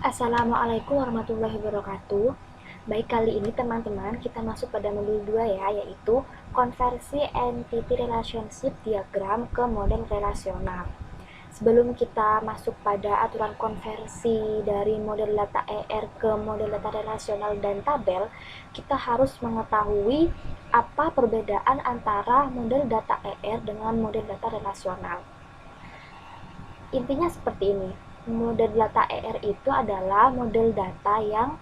Assalamualaikum warahmatullahi wabarakatuh. Baik, kali ini teman-teman kita masuk pada modul 2 ya, yaitu konversi entity relationship diagram ke model relasional. Sebelum kita masuk pada aturan konversi dari model data ER ke model data relasional dan tabel, kita harus mengetahui apa perbedaan antara model data ER dengan model data relasional. Intinya seperti ini. Model data ER itu adalah model data yang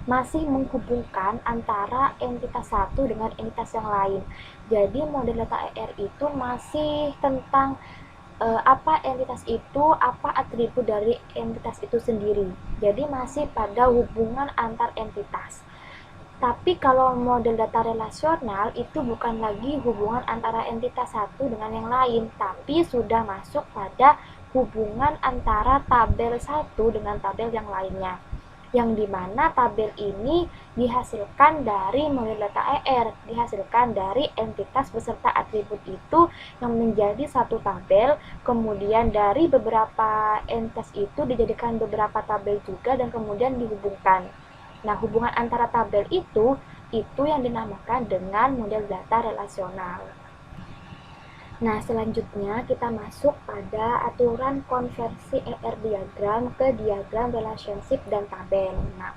masih menghubungkan antara entitas satu dengan entitas yang lain. Jadi model data ER itu masih tentang apa entitas itu, apa atribut dari entitas itu sendiri. Jadi masih pada hubungan antar entitas. Tapi kalau model data relasional itu bukan lagi hubungan antara entitas satu dengan yang lain, tapi sudah masuk pada hubungan antara tabel satu dengan tabel yang lainnya, yang dimana tabel ini dihasilkan dari model data ER, dihasilkan dari entitas beserta atribut itu yang menjadi satu tabel, kemudian dari beberapa entitas itu dijadikan beberapa tabel juga dan kemudian dihubungkan. Nah, hubungan antara tabel itu yang dinamakan dengan model data relasional. Nah, selanjutnya kita masuk pada aturan konversi ER diagram ke diagram relationship dan tabel. Nah,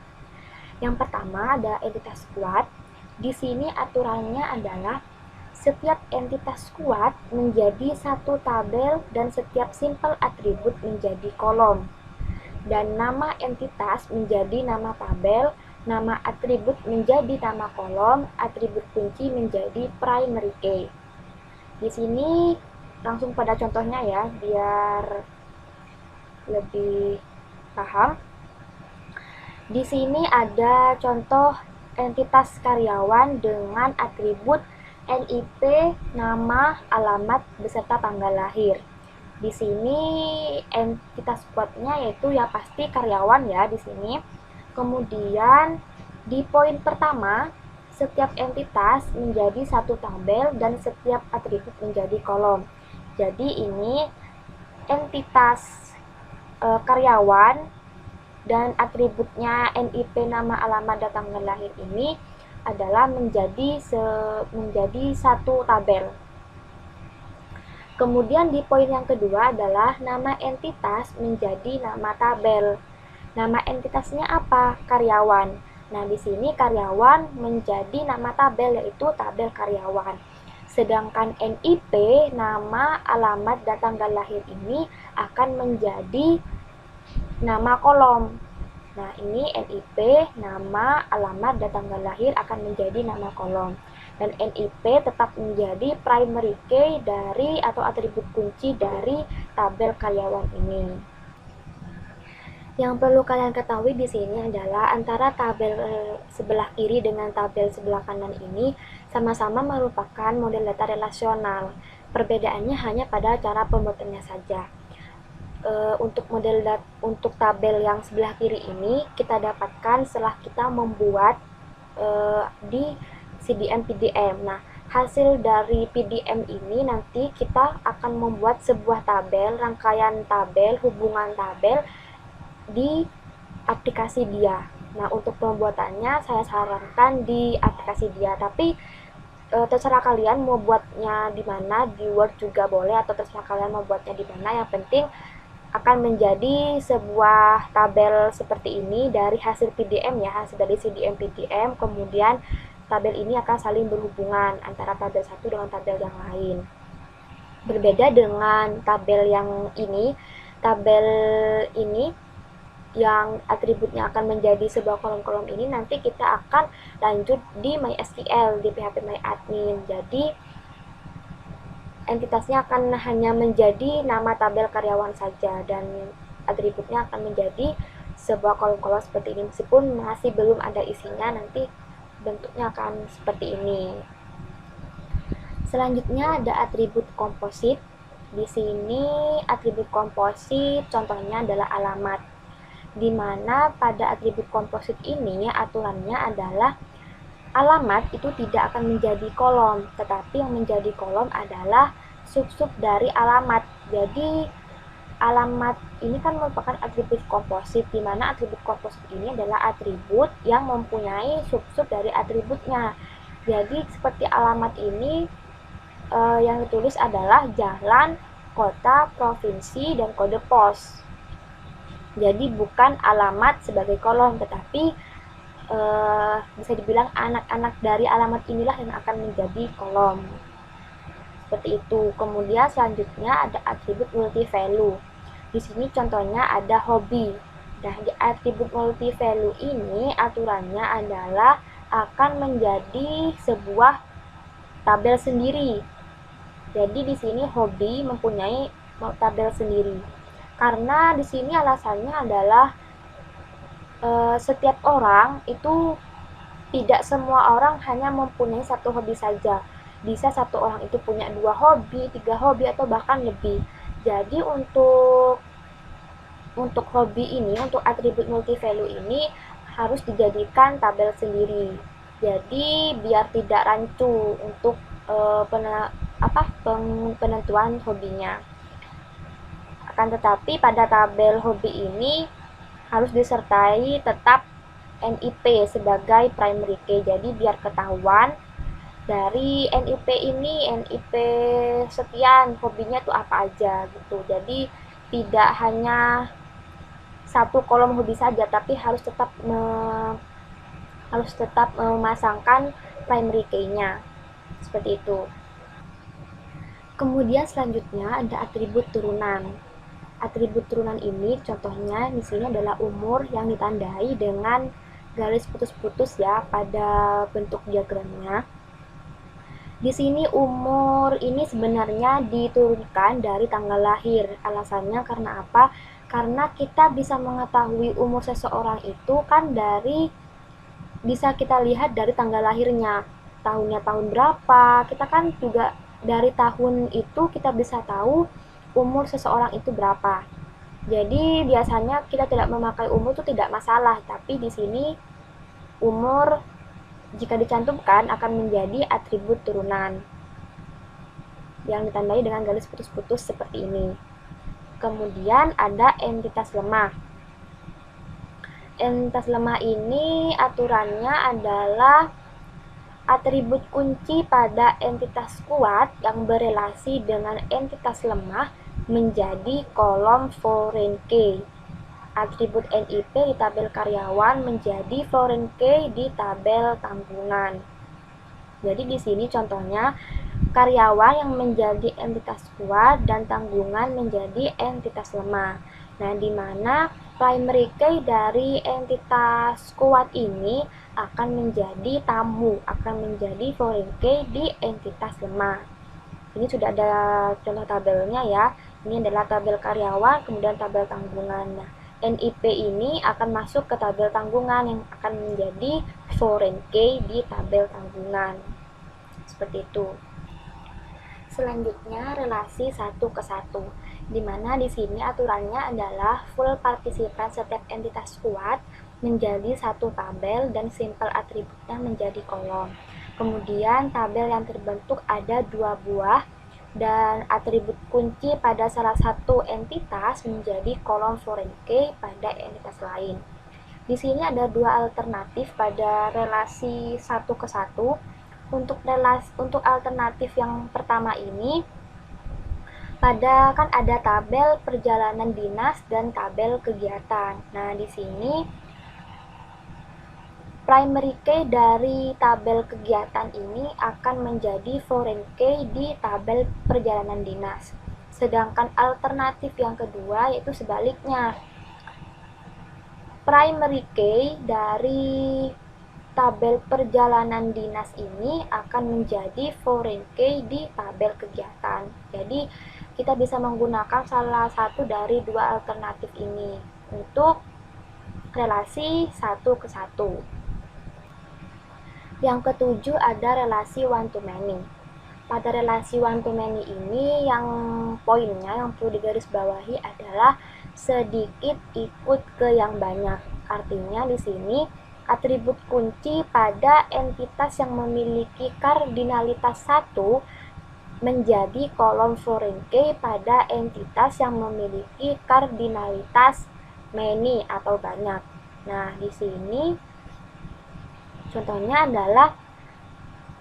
yang pertama ada entitas kuat. Di sini aturannya adalah setiap entitas kuat menjadi satu tabel dan setiap simple atribut menjadi kolom. Dan nama entitas menjadi nama tabel, nama atribut menjadi nama kolom, atribut kunci menjadi primary key. Di sini langsung pada contohnya ya, biar lebih paham. Di sini ada contoh entitas karyawan dengan atribut NIP, nama, alamat, beserta tanggal lahir. Di sini entitas kuatnya yaitu ya pasti karyawan ya di sini. Kemudian di poin pertama, setiap entitas menjadi satu tabel dan setiap atribut menjadi kolom. Jadi ini entitas karyawan dan atributnya NIP, nama, alamat, dan tanggal lahir ini adalah menjadi satu tabel. Kemudian di poin yang kedua adalah nama entitas menjadi nama tabel. Nama entitasnya apa? Karyawan. Nah, di sini karyawan menjadi nama tabel, yaitu tabel karyawan. Sedangkan NIP, nama, alamat, dan tanggal lahir ini akan menjadi nama kolom. Nah, ini NIP, nama, alamat, dan tanggal lahir akan menjadi nama kolom. Dan NIP tetap menjadi primary key dari atau atribut kunci dari tabel karyawan ini. Yang perlu kalian ketahui di sini adalah antara tabel sebelah kiri dengan tabel sebelah kanan ini sama-sama merupakan model data relasional. Perbedaannya hanya pada cara pembuatannya saja. Untuk tabel yang sebelah kiri ini kita dapatkan setelah kita membuat di CDM PDM. Nah, hasil dari PDM ini nanti kita akan membuat sebuah tabel, rangkaian tabel, hubungan tabel di aplikasi Dia. Nah, untuk pembuatannya saya sarankan di aplikasi Dia, tapi terserah kalian mau buatnya di mana, di Word juga boleh, atau terserah kalian mau buatnya di mana. Yang penting akan menjadi sebuah tabel seperti ini dari hasil PDM ya, hasil dari CDM PDM. Kemudian tabel ini akan saling berhubungan antara tabel satu dengan tabel yang lain. Berbeda dengan tabel yang ini, tabel ini yang atributnya akan menjadi sebuah kolom-kolom ini nanti kita akan lanjut di MySQL, di PHP MyAdmin. Jadi entitasnya akan hanya menjadi nama tabel karyawan saja dan atributnya akan menjadi sebuah kolom-kolom seperti ini. Meskipun masih belum ada isinya, nanti bentuknya akan seperti ini. Selanjutnya ada atribut komposit. Di sini atribut komposit contohnya adalah alamat, di mana pada atribut komposit ini aturannya adalah alamat itu tidak akan menjadi kolom, tetapi yang menjadi kolom adalah sub-sub dari alamat. Jadi alamat ini kan merupakan atribut komposit, di mana atribut komposit ini adalah atribut yang mempunyai sub-sub dari atributnya. Jadi seperti alamat ini yang ditulis adalah jalan, kota, provinsi, dan kode pos. Jadi bukan alamat sebagai kolom, tetapi bisa dibilang anak-anak dari alamat inilah yang akan menjadi kolom. Seperti itu. Kemudian selanjutnya ada atribut multi value. Di sini contohnya ada hobi. Nah, di atribut multi value ini aturannya adalah akan menjadi sebuah tabel sendiri. Jadi di sini hobi mempunyai tabel sendiri. Karena di sini alasannya adalah setiap orang itu tidak semua orang hanya mempunyai satu hobi saja. Bisa satu orang itu punya 2 hobi, 3 hobi, atau bahkan lebih. Jadi untuk hobi ini, untuk atribut multi value ini harus dijadikan tabel sendiri. Jadi biar tidak rancu untuk penentuan hobinya. Akan tetapi pada tabel hobi ini harus disertai tetap NIP sebagai primary key. Jadi biar ketahuan dari NIP ini, NIP sekian, hobinya tuh apa aja gitu. Jadi tidak hanya satu kolom hobi saja, tapi harus tetap memasangkan primary key-nya. Seperti itu. Kemudian selanjutnya ada atribut turunan. Atribut turunan ini contohnya di sini adalah umur yang ditandai dengan garis putus-putus ya pada bentuk diagramnya. Di sini umur ini sebenarnya diturunkan dari tanggal lahir. Alasannya karena apa? Karena kita bisa mengetahui umur seseorang itu kan bisa kita lihat dari tanggal lahirnya. Tahunnya tahun berapa? Kita kan juga dari tahun itu kita bisa tahu umur seseorang itu berapa. Jadi biasanya kita tidak memakai umur itu tidak masalah, tapi di sini umur jika dicantumkan akan menjadi atribut turunan yang ditandai dengan garis putus-putus seperti ini. Kemudian ada entitas lemah. Entitas lemah ini aturannya adalah atribut kunci pada entitas kuat yang berelasi dengan entitas lemah menjadi kolom foreign key. Atribut NIP di tabel karyawan menjadi foreign key di tabel tanggungan. Jadi di sini contohnya karyawan yang menjadi entitas kuat dan tanggungan menjadi entitas lemah. Nah, di mana primary key dari entitas kuat ini akan menjadi tamu, akan menjadi foreign key di entitas lemah. Ini sudah ada contoh tabelnya ya. Ini adalah tabel karyawan, kemudian tabel tanggungan. Nah, NIP ini akan masuk ke tabel tanggungan yang akan menjadi foreign key di tabel tanggungan. Seperti itu. Selanjutnya relasi 1 ke 1, di mana di sini aturannya adalah full partisipan setiap entitas kuat menjadi satu tabel dan simple atributnya menjadi kolom. Kemudian tabel yang terbentuk ada 2 buah dan atribut kunci pada salah satu entitas menjadi kolom foreign key pada entitas lain. Di sini ada 2 alternatif pada relasi 1 ke 1. Untuk alternatif yang pertama ini kan ada tabel perjalanan dinas dan tabel kegiatan. Nah, di sini primary key dari tabel kegiatan ini akan menjadi foreign key di tabel perjalanan dinas. Sedangkan alternatif yang kedua yaitu sebaliknya. Primary key dari tabel perjalanan dinas ini akan menjadi foreign key di tabel kegiatan. Jadi kita bisa menggunakan salah satu dari 2 alternatif ini untuk relasi 1 ke 1. Yang ketujuh ada relasi one to many. Pada relasi one to many ini yang poinnya yang perlu digarisbawahi adalah sedikit ikut ke yang banyak. Artinya di sini atribut kunci pada entitas yang memiliki kardinalitas 1 menjadi kolom foreign key pada entitas yang memiliki kardinalitas many atau banyak. Nah, di sini contohnya adalah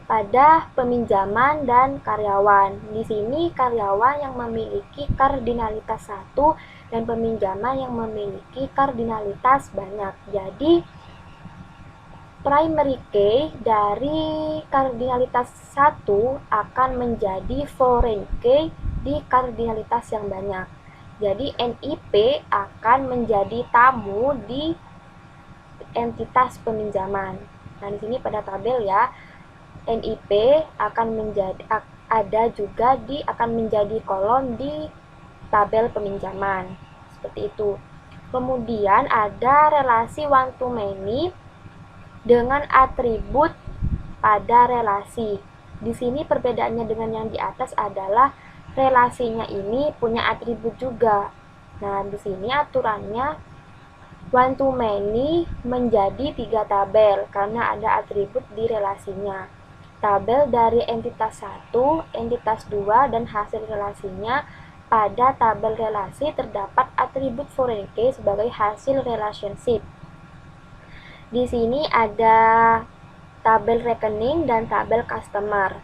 pada peminjaman dan karyawan. Di sini karyawan yang memiliki kardinalitas 1 dan peminjaman yang memiliki kardinalitas banyak. Jadi primary key dari kardinalitas 1 akan menjadi foreign key di kardinalitas yang banyak. Jadi NIP akan menjadi tamu di entitas peminjaman. Nah, di sini pada tabel ya, NIP akan menjadi akan menjadi kolom di tabel peminjaman. Seperti itu. Kemudian ada relasi one to many dengan atribut pada relasi. Di sini perbedaannya dengan yang di atas adalah relasinya ini punya atribut juga. Nah, di sini aturannya one to many menjadi 3 tabel karena ada atribut di relasinya. Tabel dari entitas 1, entitas 2, dan hasil relasinya. Pada tabel relasi terdapat atribut foreign key sebagai hasil relationship. Di sini ada tabel rekening dan tabel customer.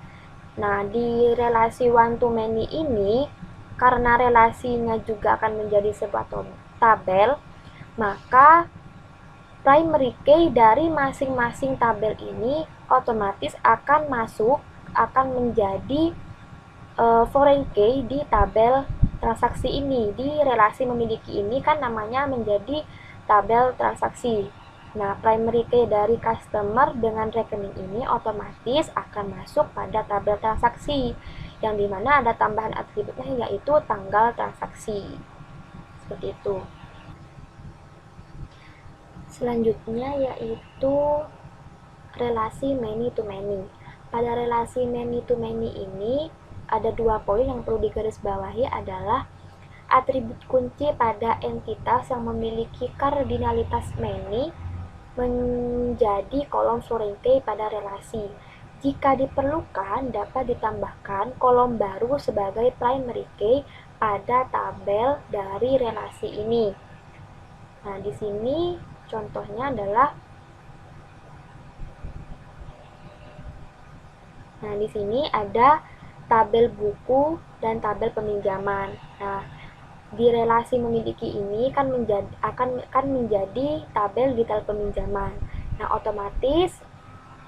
Nah, di relasi one to many ini, karena relasinya juga akan menjadi sebuah tabel, maka primary key dari masing-masing tabel ini otomatis akan menjadi foreign key di tabel transaksi ini. Di relasi memiliki ini kan namanya menjadi tabel transaksi. Nah, primary key dari customer dengan rekening ini otomatis akan masuk pada tabel transaksi, yang dimana ada tambahan atributnya yaitu tanggal transaksi. Seperti itu. Selanjutnya yaitu relasi many to many. Pada relasi many to many ini ada 2 poin yang perlu digarisbawahi adalah atribut kunci pada entitas yang memiliki kardinalitas many menjadi kolom foreign key pada relasi. Jika diperlukan, dapat ditambahkan kolom baru sebagai primary key pada tabel dari relasi ini. Nah, di sini contohnya adalah di sini ada tabel buku dan tabel peminjaman. Nah, di relasi memiliki ini akan menjadi tabel detail peminjaman. Nah, otomatis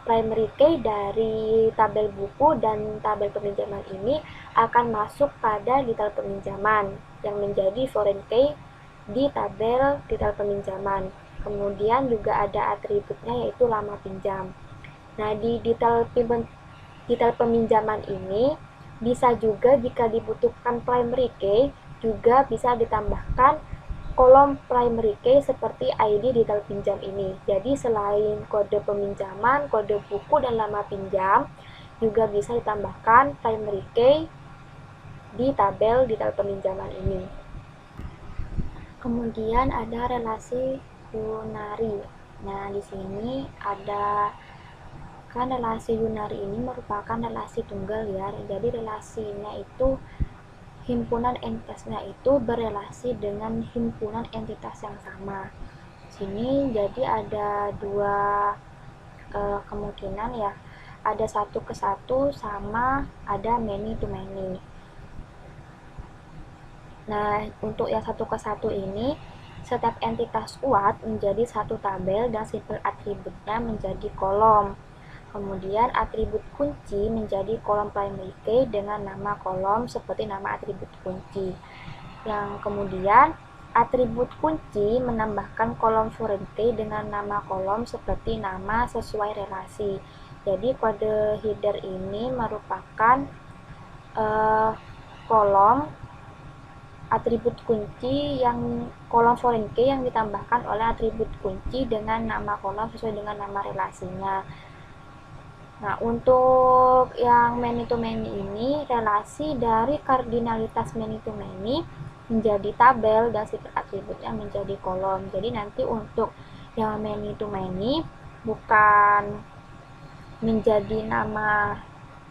primary key dari tabel buku dan tabel peminjaman ini akan masuk pada detail peminjaman yang menjadi foreign key di tabel detail peminjaman. Kemudian juga ada atributnya yaitu lama pinjam. Nah, di detail peminjaman ini bisa juga jika dibutuhkan primary key juga bisa ditambahkan kolom primary key seperti ID detail pinjam ini. Jadi selain kode peminjaman, kode buku, dan lama pinjam, juga bisa ditambahkan primary key di tabel detail peminjaman ini. Kemudian ada relasi unary. Nah, di sini ada relasi unary ini merupakan relasi tunggal ya. Jadi relasinya itu himpunan entitasnya itu berelasi dengan himpunan entitas yang sama. Sini jadi ada 2 kemungkinan ya, ada 1 ke 1 sama ada many to many. Nah, untuk yang 1 ke 1 ini setiap entitas kuat menjadi 1 tabel dan sifat atributnya menjadi kolom. Kemudian atribut kunci menjadi kolom primary key dengan nama kolom seperti nama atribut kunci. Yang kemudian atribut kunci menambahkan kolom foreign key dengan nama kolom seperti nama sesuai relasi. Jadi kode header ini merupakan kolom atribut kunci yang kolom foreign key yang ditambahkan oleh atribut kunci dengan nama kolom sesuai dengan nama relasinya. Nah, untuk yang many to many ini, relasi dari kardinalitas many to many menjadi tabel dan sifat atributnya menjadi kolom. Jadi nanti untuk yang many to many bukan menjadi nama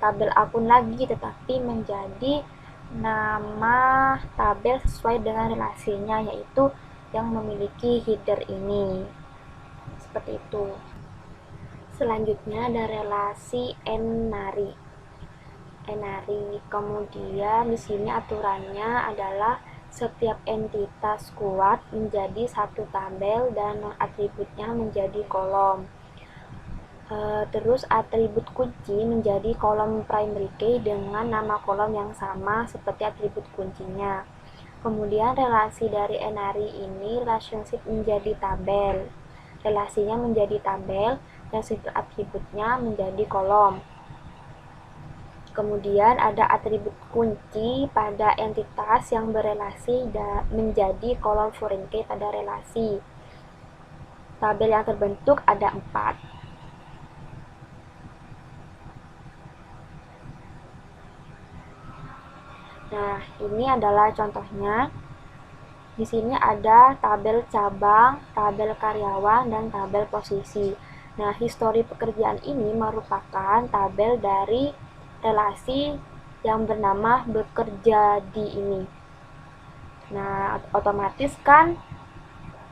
tabel akun lagi, tetapi menjadi nama tabel sesuai dengan relasinya, yaitu yang memiliki header ini. Seperti itu. Selanjutnya ada relasi n-nari. Kemudian di sini aturannya adalah setiap entitas kuat menjadi satu tabel dan atributnya menjadi kolom. Terus atribut kunci menjadi kolom primary key dengan nama kolom yang sama seperti atribut kuncinya. Kemudian relasi dari n-nari ini relationship menjadi tabel. Relasinya menjadi tabel dan atributnya menjadi kolom. Kemudian ada atribut kunci pada entitas yang berelasi menjadi kolom foreign key pada relasi. Tabel yang terbentuk ada 4. Nah, ini adalah contohnya. Di sini ada tabel cabang, tabel karyawan, dan tabel posisi. Nah, histori pekerjaan ini merupakan tabel dari relasi yang bernama bekerja di ini. Nah, otomatis kan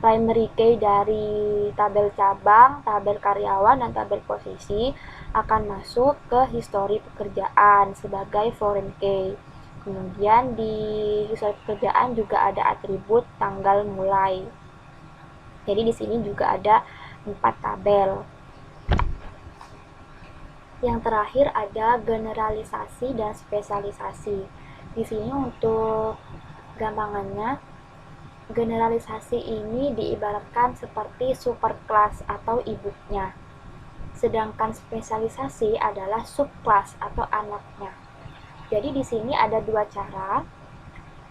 primary key dari tabel cabang, tabel karyawan, dan tabel posisi akan masuk ke histori pekerjaan sebagai foreign key. Kemudian di histori pekerjaan juga ada atribut tanggal mulai. Jadi di sini juga ada 4 tabel. Yang terakhir ada generalisasi dan spesialisasi. Di sini untuk gampangannya, generalisasi ini diibaratkan seperti superclass atau ibunya. Sedangkan spesialisasi adalah subclass atau anaknya. Jadi di sini ada 2 cara.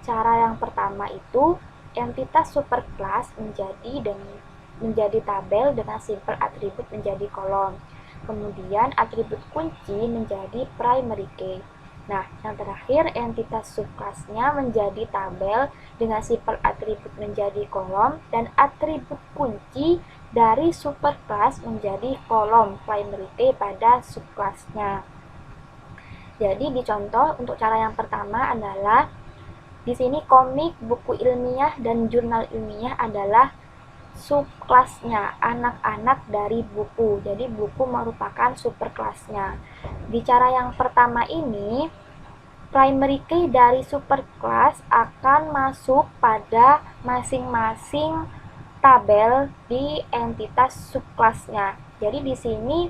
Cara yang pertama itu entitas superclass menjadi tabel dengan simple atribut menjadi kolom. Kemudian atribut kunci menjadi primary key. Nah, yang terakhir entitas subclassnya menjadi tabel dengan simple atribut menjadi kolom dan atribut kunci dari superclass menjadi kolom primary key pada subclassnya. Jadi dicontoh untuk cara yang pertama adalah di sini komik, buku ilmiah, dan jurnal ilmiah adalah subkelasnya, anak-anak dari buku. Jadi buku merupakan superkelasnya. Di cara yang pertama ini, primary key dari superkelas akan masuk pada masing-masing tabel di entitas subkelasnya. Jadi di sini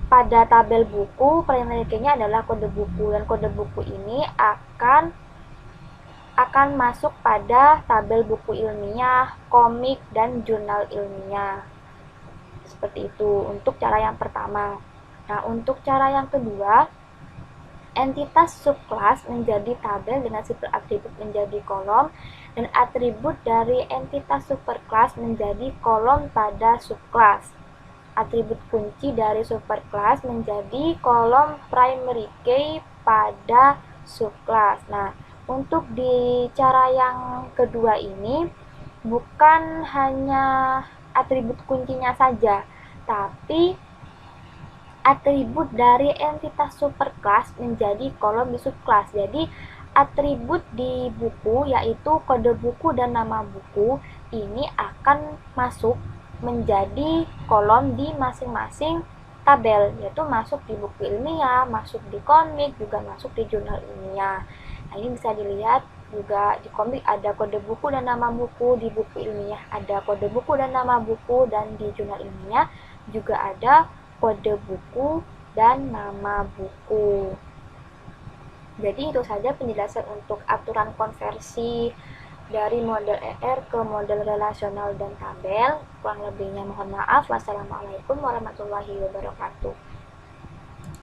pada tabel buku, primary key-nya adalah kode buku, dan kode buku ini akan masuk pada tabel buku ilmiah, komik, dan jurnal ilmiah. Seperti itu untuk cara yang pertama. Nah, untuk cara yang kedua, entitas subclass menjadi tabel dengan simple atribut menjadi kolom, dan atribut dari entitas superclass menjadi kolom pada subclass. Atribut kunci dari superclass menjadi kolom primary key pada subclass. Nah, untuk di cara yang kedua ini bukan hanya atribut kuncinya saja, tapi atribut dari entitas superclass menjadi kolom di subclass. Jadi atribut di buku yaitu kode buku dan nama buku ini akan masuk menjadi kolom di masing-masing tabel, yaitu masuk di buku ilmiah, masuk di komik, juga masuk di jurnal ilmiah. Nah, ini bisa dilihat juga di komik ada kode buku dan nama buku, di buku ilmiah ada kode buku dan nama buku, dan di jurnal ilmiah juga ada kode buku dan nama buku. Jadi itu saja penjelasan untuk aturan konversi dari model ER ke model relasional dan tabel. Kurang lebihnya mohon maaf. Wassalamualaikum warahmatullahi wabarakatuh.